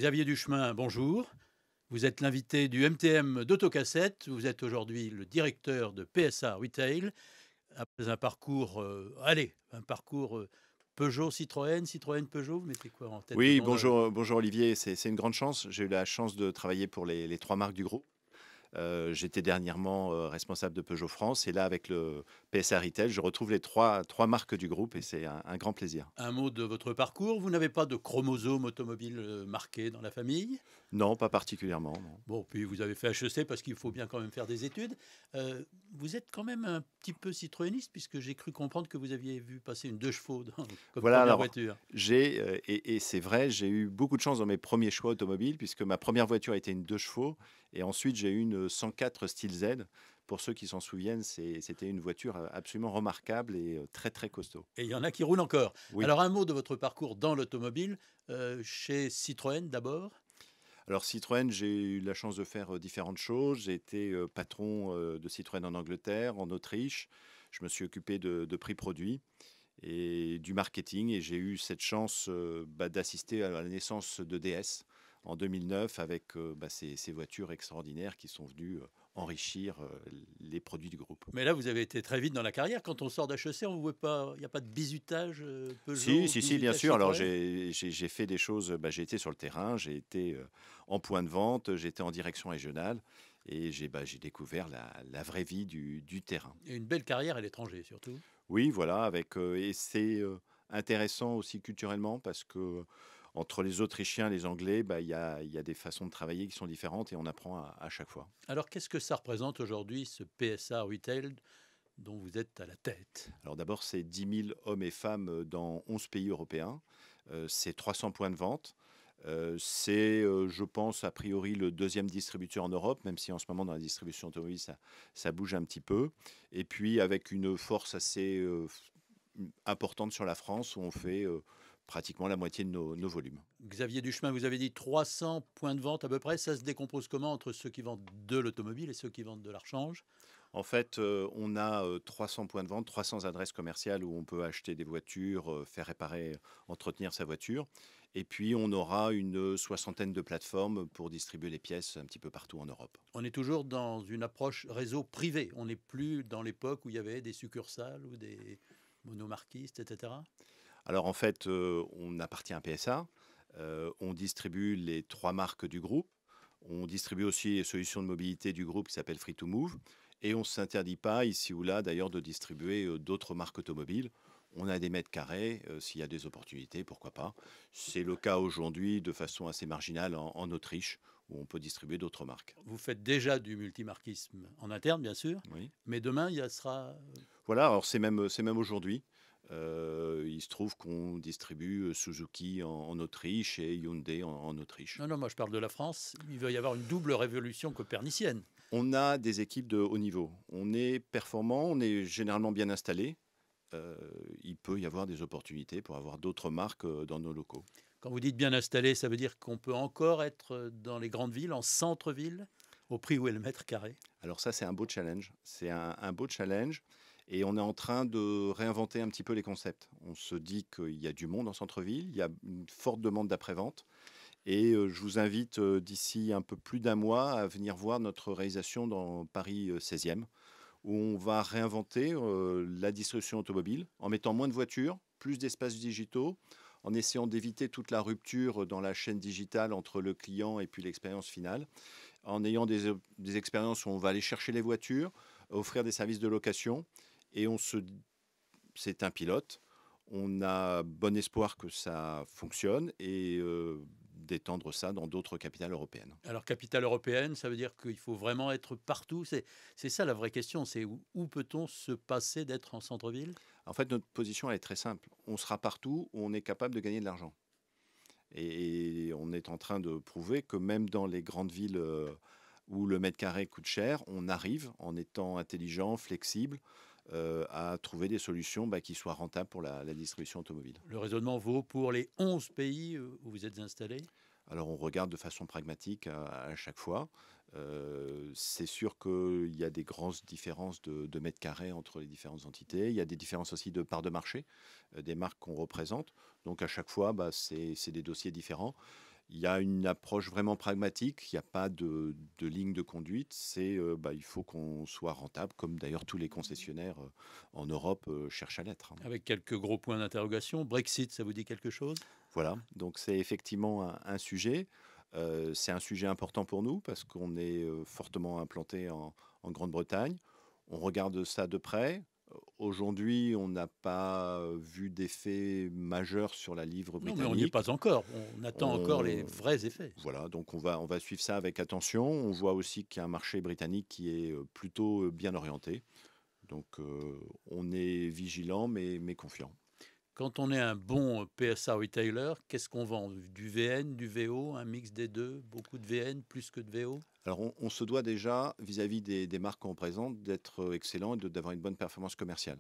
Xavier Duchemin, bonjour. Vous êtes l'invité du MTM d'Autocassette. Vous êtes aujourd'hui le directeur de PSA Retail. Après un parcours, un parcours Peugeot, Citroën, Citroën, Peugeot, vous mettez quoi en tête de Oui, vendeur? bonjour Olivier, c'est une grande chance. J'ai eu la chance de travailler pour les trois marques du groupe. J'étais dernièrement responsable de Peugeot France et là avec le PSA Retail, je retrouve les trois marques du groupe et c'est un grand plaisir. Un mot de votre parcours. Vous n'avez pas de chromosome automobile marqué dans la famille. Non, pas particulièrement, non. Bon, puis vous avez fait HEC parce qu'il faut bien quand même faire des études. Vous êtes quand même un petit peu citroëniste puisque j'ai cru comprendre que vous aviez vu passer une 2 chevaux comme Voilà, première alors voiture. et c'est vrai, j'ai eu beaucoup de chance dans mes premiers choix automobiles puisque ma première voiture a été une 2 chevaux et ensuite j'ai eu une 104 Style Z. Pour ceux qui s'en souviennent, c'était une voiture absolument remarquable et très très costaud. Et il y en a qui roulent encore. Oui. Alors un mot de votre parcours dans l'automobile, chez Citroën d'abord. Alors Citroën, j'ai eu la chance de faire différentes choses. J'ai été patron de Citroën en Angleterre, en Autriche. Je me suis occupé de prix produits et du marketing et j'ai eu cette chance d'assister à la naissance de DS en 2009 avec ces voitures extraordinaires qui sont venues enrichir les produits du groupe. Mais là, vous avez été très vite dans la carrière. Quand on sort d'HEC, on voit pas, il n'y a pas de bizutage Si, Peugeot, si, si, bien bizutage sûr. Alors, Citroën. j'ai fait des choses. J'ai été sur le terrain, j'ai été en point de vente, j'ai été en direction régionale et j'ai découvert la vraie vie du terrain. Et une belle carrière à l'étranger surtout. Oui, voilà, et c'est intéressant aussi culturellement parce que entre les Autrichiens et les Anglais, il y a des façons de travailler qui sont différentes et on apprend à chaque fois. Alors qu'est-ce que ça représente aujourd'hui, ce PSA Retail dont vous êtes à la tête? Alors d'abord, c'est 10 000 hommes et femmes dans 11 pays européens. C'est 300 points de vente. Je pense, a priori, le deuxième distributeur en Europe, même si en ce moment, dans la distribution automobile, ça bouge un petit peu. Et puis, avec une force assez importante sur la France, où on fait pratiquement la moitié de nos volumes. Xavier Duchemin, vous avez dit 300 points de vente à peu près. Ça se décompose comment entre ceux qui vendent de l'automobile et ceux qui vendent de la rechange? En fait, on a 300 points de vente, 300 adresses commerciales où on peut acheter des voitures, faire réparer, entretenir sa voiture. Et puis, on aura une soixantaine de plateformes pour distribuer les pièces un petit peu partout en Europe. On est toujours dans une approche réseau privé. On n'est plus dans l'époque où il y avait des succursales ou des monomarquistes, etc. Alors, en fait, on appartient à PSA. On distribue les trois marques du groupe. On distribue aussi les solutions de mobilité du groupe qui s'appelle Free to Move. Et on ne s'interdit pas, ici ou là, d'ailleurs, de distribuer d'autres marques automobiles. On a des mètres carrés, s'il y a des opportunités, pourquoi pas. C'est le cas aujourd'hui de façon assez marginale en Autriche, où on peut distribuer d'autres marques. Vous faites déjà du multimarquisme en interne, bien sûr, Oui. mais demain, il y a sera. Voilà, alors c'est même aujourd'hui. Il se trouve qu'on distribue Suzuki en Autriche et Hyundai en Autriche. Non, non, moi je parle de la France. Il va y avoir une double révolution copernicienne. On a des équipes de haut niveau. On est performant, on est généralement bien installé. Euh, il peut y avoir des opportunités pour avoir d'autres marques dans nos locaux. Quand vous dites bien installé, ça veut dire qu'on peut encore être dans les grandes villes, en centre-ville, au prix où est le mètre carré. Alors ça, c'est un beau challenge. C'est un beau challenge. Et on est en train de réinventer un petit peu les concepts. On se dit qu'il y a du monde en centre-ville, il y a une forte demande d'après-vente. Et je vous invite d'ici un peu plus d'un mois à venir voir notre réalisation dans Paris 16e, où on va réinventer la distribution automobile en mettant moins de voitures, plus d'espaces digitaux, en essayant d'éviter toute la rupture dans la chaîne digitale entre le client et puis l'expérience finale, en ayant des expériences où on va aller chercher les voitures, offrir des services de location, et c'est un pilote. On a bon espoir que ça fonctionne et d'étendre ça dans d'autres capitales européennes. Alors, capitale européenne, ça veut dire qu'il faut vraiment être partout. C'est ça la vraie question. C'est où peut-on se passer d'être en centre-ville? En fait, notre position elle est très simple. On sera partout où on est capable de gagner de l'argent. Et on est en train de prouver que même dans les grandes villes où le mètre carré coûte cher, on arrive, en étant intelligent, flexible, à trouver des solutions qui soient rentables pour la distribution automobile. Le raisonnement vaut pour les 11 pays où vous êtes installés. Alors on regarde de façon pragmatique à chaque fois. C'est sûr qu'il y a des grandes différences de mètres carrés entre les différentes entités. Il y a des différences aussi de parts de marché, des marques qu'on représente. Donc à chaque fois, c'est des dossiers différents. Il y a une approche vraiment pragmatique, il n'y a pas de ligne de conduite, il faut qu'on soit rentable, comme d'ailleurs tous les concessionnaires en Europe cherchent à l'être, hein. Avec quelques gros points d'interrogation. Brexit, ça vous dit quelque chose? Voilà, donc c'est effectivement un sujet. C'est un sujet important pour nous parce qu'on est fortement implanté en Grande-Bretagne. On regarde ça de près. Aujourd'hui, on n'a pas vu d'effet majeur sur la livre Non, mais on n'y est britannique. pas encore. On attend encore les On, vrais effets. voilà, donc on va suivre ça avec attention. On voit aussi qu'il y a un marché britannique qui est plutôt bien orienté. Donc on est vigilant mais confiant. Quand on est un bon PSA retailer, qu'est-ce qu'on vend? Du VN, du VO, un mix des deux? Beaucoup de VN, plus que de VO? Alors on se doit déjà, vis-à-vis des marques qu'on représente, d'être excellent et d'avoir une bonne performance commerciale.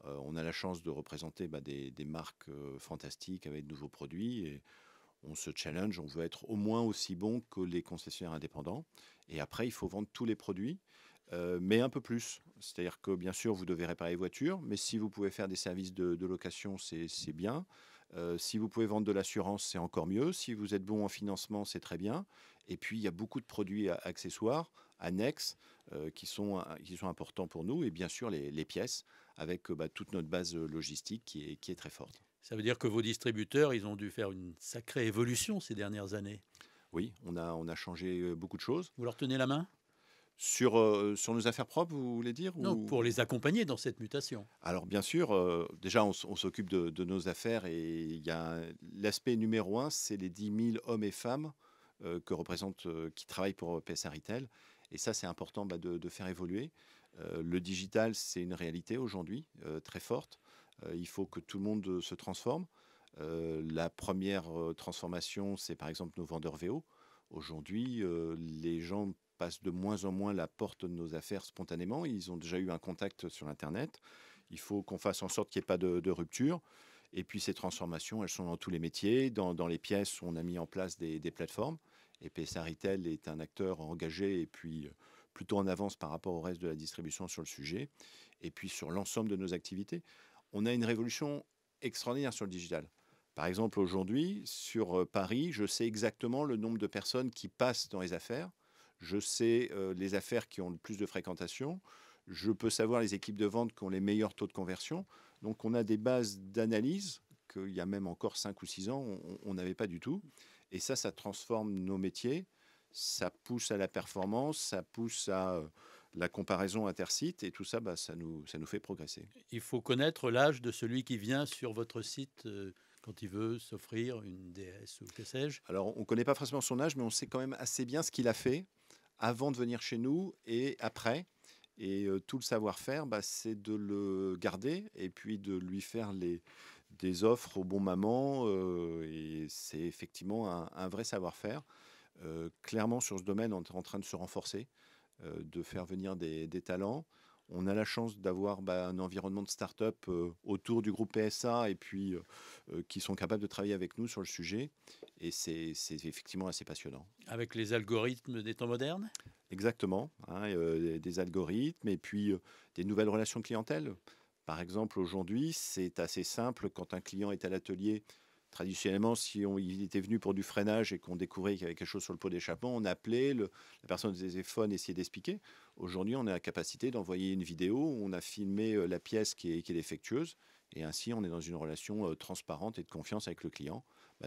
On a la chance de représenter des marques fantastiques avec de nouveaux produits et on se challenge, on veut être au moins aussi bon que les concessionnaires indépendants. Et après, il faut vendre tous les produits, mais un peu plus. C'est-à-dire que bien sûr, vous devez réparer les voitures, mais si vous pouvez faire des services de location, c'est bien. Si vous pouvez vendre de l'assurance, c'est encore mieux. Si vous êtes bon en financement, c'est très bien. Et puis, il y a beaucoup de produits accessoires, annexes, qui sont importants pour nous. Et bien sûr, les pièces, avec toute notre base logistique qui est très forte. Ça veut dire que vos distributeurs, ils ont dû faire une sacrée évolution ces dernières années. Oui, on a changé beaucoup de choses. Vous leur tenez la main? Sur nos affaires propres, vous voulez dire Non, ou... pour les accompagner dans cette mutation. Alors bien sûr, déjà on s'occupe de nos affaires et il y a l'aspect numéro un, c'est les 10 000 hommes et femmes qui travaillent pour PSA Retail. Et ça, c'est important de faire évoluer. Le digital, c'est une réalité aujourd'hui très forte. Il faut que tout le monde se transforme. La première transformation, c'est par exemple nos vendeurs VO. Aujourd'hui, les gens passent de moins en moins la porte de nos affaires spontanément. Ils ont déjà eu un contact sur Internet. Il faut qu'on fasse en sorte qu'il n'y ait pas de rupture. Et puis ces transformations, elles sont dans tous les métiers. Dans les pièces, on a mis en place des plateformes. Et PSA Retail est un acteur engagé et puis plutôt en avance par rapport au reste de la distribution sur le sujet. Et puis sur l'ensemble de nos activités, on a une révolution extraordinaire sur le digital. Par exemple, aujourd'hui, sur Paris, je sais exactement le nombre de personnes qui passent dans les affaires. Je sais les affaires qui ont le plus de fréquentation. Je peux savoir les équipes de vente qui ont les meilleurs taux de conversion. Donc, on a des bases d'analyse qu'il y a même encore 5 ou 6 ans, on n'avait pas du tout. Et ça transforme nos métiers. Ça pousse à la performance, ça pousse à la comparaison intersites. Et tout ça, ça nous fait progresser. Il faut connaître l'âge de celui qui vient sur votre site quand il veut s'offrir une DS ou que sais-je. Alors, on ne connaît pas forcément son âge, mais on sait quand même assez bien ce qu'il a fait avant de venir chez nous et après. Et tout le savoir-faire, c'est de le garder et puis de lui faire des offres au bon moment. Et c'est effectivement un vrai savoir-faire. Clairement, sur ce domaine, on est en train de se renforcer, de faire venir des talents. On a la chance d'avoir un environnement de start-up autour du groupe PSA et puis qui sont capables de travailler avec nous sur le sujet. Et c'est effectivement assez passionnant. Avec les algorithmes des temps modernes? Exactement, hein, des algorithmes et puis des nouvelles relations de clientèle. Par exemple, aujourd'hui, c'est assez simple quand un client est à l'atelier. Traditionnellement, si il était venu pour du freinage et qu'on découvrait qu'il y avait quelque chose sur le pot d'échappement, on appelait, la personne au téléphone essayait d'expliquer. Aujourd'hui, on a la capacité d'envoyer une vidéo où on a filmé la pièce qui est défectueuse et ainsi on est dans une relation transparente et de confiance avec le client.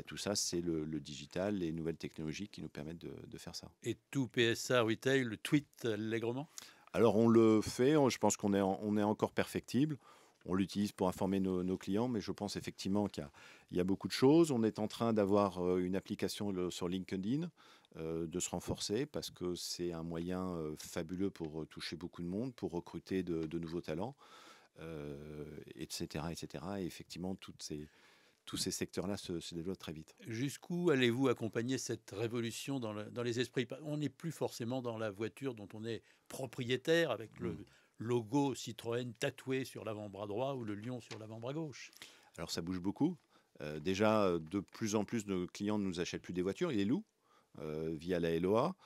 Tout ça, c'est le digital, les nouvelles technologies qui nous permettent de faire ça. Et tout PSA Retail le tweet allègrement? Alors on le fait, je pense qu'on est encore perfectible. On l'utilise pour informer nos clients, mais je pense effectivement qu'il y a beaucoup de choses. On est en train d'avoir une application sur LinkedIn, de se renforcer parce que c'est un moyen fabuleux pour toucher beaucoup de monde, pour recruter de nouveaux talents, etc., etc. Et effectivement, tous ces secteurs-là se développent très vite. Jusqu'où allez-vous accompagner cette révolution dans les esprits? On n'est plus forcément dans la voiture dont on est propriétaire avec le logo Citroën tatoué sur l'avant-bras droit ou le lion sur l'avant-bras gauche. Alors ça bouge beaucoup. Déjà, de plus en plus de clients ne nous achètent plus des voitures, ils les louent via la LOA.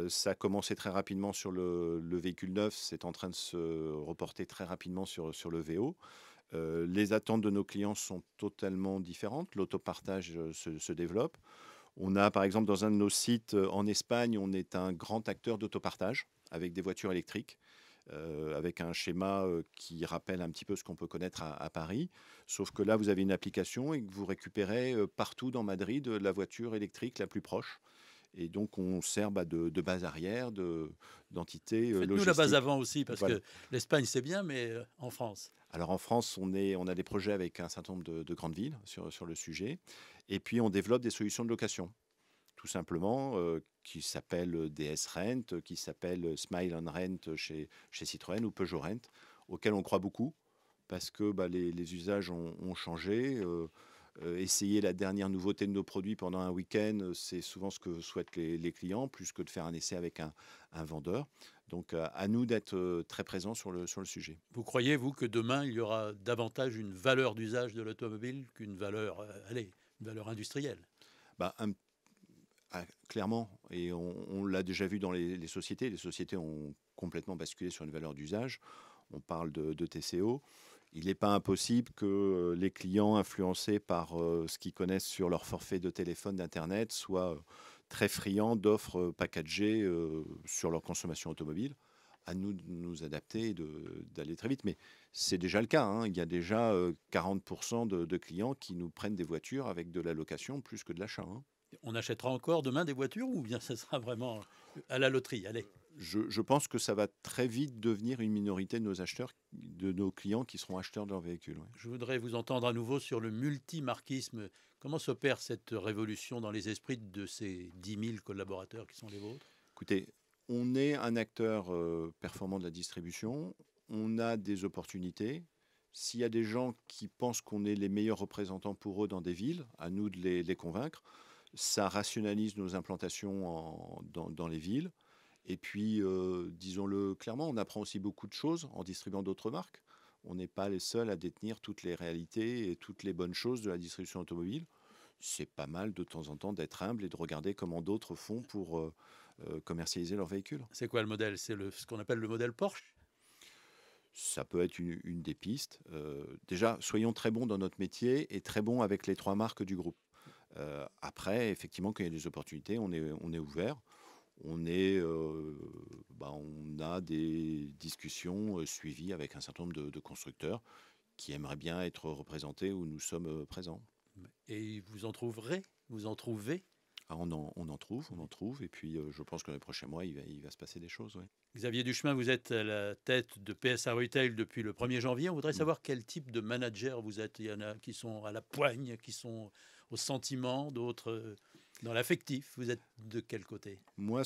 Ça a commencé très rapidement sur le véhicule neuf, c'est en train de se reporter très rapidement sur le VO. Les attentes de nos clients sont totalement différentes. L'autopartage se développe. On a par exemple dans un de nos sites en Espagne, on est un grand acteur d'autopartage avec des voitures électriques, avec un schéma qui rappelle un petit peu ce qu'on peut connaître à Paris. Sauf que là, vous avez une application et que vous récupérez partout dans Madrid la voiture électrique la plus proche. Et donc, on sert de base arrière, d'entité Faites-nous la base logistique. avant aussi, parce Voilà. que l'Espagne, c'est bien, mais en France. Alors en France, on a des projets avec un certain nombre de grandes villes sur le sujet. Et puis, on développe des solutions de location, tout simplement, qui s'appellent DS Rent, qui s'appellent Smile on Rent chez Citroën ou Peugeot Rent, auxquels on croit beaucoup parce que les usages ont changé. Essayer la dernière nouveauté de nos produits pendant un week-end, c'est souvent ce que souhaitent les clients, plus que de faire un essai avec un vendeur. Donc à nous d'être très présents sur le sujet. Vous croyez, vous, que demain, il y aura davantage une valeur d'usage de l'automobile qu'une valeur, allez, une valeur industrielle? Bah, clairement, et on l'a déjà vu dans les sociétés. Les sociétés ont complètement basculé sur une valeur d'usage. On parle de TCO. Il n'est pas impossible que les clients influencés par ce qu'ils connaissent sur leur forfait de téléphone, d'Internet, soient très friands d'offres packagées sur leur consommation automobile. À nous de nous adapter et d'aller très vite. Mais c'est déjà le cas, hein. Il y a déjà 40% de clients qui nous prennent des voitures avec de la location plus que de l'achat, hein. On achètera encore demain des voitures ou bien ça sera vraiment à la loterie? Allez. Je pense que ça va très vite devenir une minorité de nos acheteurs, de nos clients qui seront acheteurs de leur véhicule. Ouais. Je voudrais vous entendre à nouveau sur le multimarquisme. Comment s'opère cette révolution dans les esprits de ces 10 000 collaborateurs qui sont les vôtres? Écoutez, on est un acteur performant de la distribution, on a des opportunités. S'il y a des gens qui pensent qu'on est les meilleurs représentants pour eux dans des villes, à nous de les convaincre. Ça rationalise nos implantations dans les villes. Et puis, disons-le clairement, on apprend aussi beaucoup de choses en distribuant d'autres marques. On n'est pas les seuls à détenir toutes les réalités et toutes les bonnes choses de la distribution automobile. C'est pas mal de temps en temps d'être humble et de regarder comment d'autres font pour commercialiser leurs véhicules. C'est quoi le modèle? C'est ce qu'on appelle le modèle Porsche? Ça peut être une des pistes. Déjà, soyons très bons dans notre métier et très bons avec les 3 marques du groupe. Après, effectivement, quand il y a des opportunités, on est ouvert. On a des discussions suivies avec un certain nombre de constructeurs qui aimeraient bien être représentés où nous sommes présents. Et vous en trouverez? Vous en trouvez? Ah, on en trouve. Et puis, je pense que dans les prochains mois, il va se passer des choses. Ouais. Xavier Duchemin, vous êtes à la tête de PSA Retail depuis le 1er janvier. On voudrait Mm. savoir quel type de manager vous êtes. Il y en a qui sont à la poigne, qui sont au sentiment, d'autres dans l'affectif. Vous êtes de quel côté? Moi,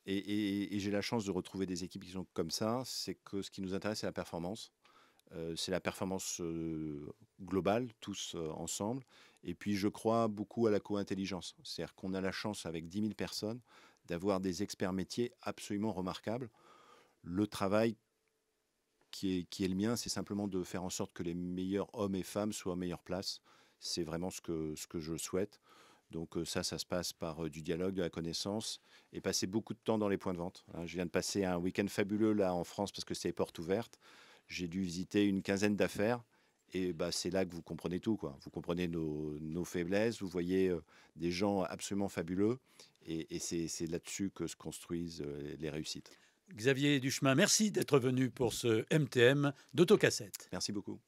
et j'ai la chance de retrouver des équipes qui sont comme ça, c'est que ce qui nous intéresse, c'est la performance. C'est la performance globale, tous ensemble. Et puis, je crois beaucoup à la co-intelligence. C'est-à-dire qu'on a la chance, avec 10 000 personnes, d'avoir des experts métiers absolument remarquables. Le travail qui est le mien, c'est simplement de faire en sorte que les meilleurs hommes et femmes soient à meilleure place. C'est vraiment ce que je souhaite. Donc ça se passe par du dialogue, de la connaissance et passer beaucoup de temps dans les points de vente. Je viens de passer un week-end fabuleux là en France parce que c'était les portes ouvertes. J'ai dû visiter une quinzaine d'affaires et c'est là que vous comprenez tout, quoi. Vous comprenez nos faiblesses, vous voyez des gens absolument fabuleux et c'est là-dessus que se construisent les réussites. Xavier Duchemin, merci d'être venu pour ce MTM d'Autocassette. Merci beaucoup.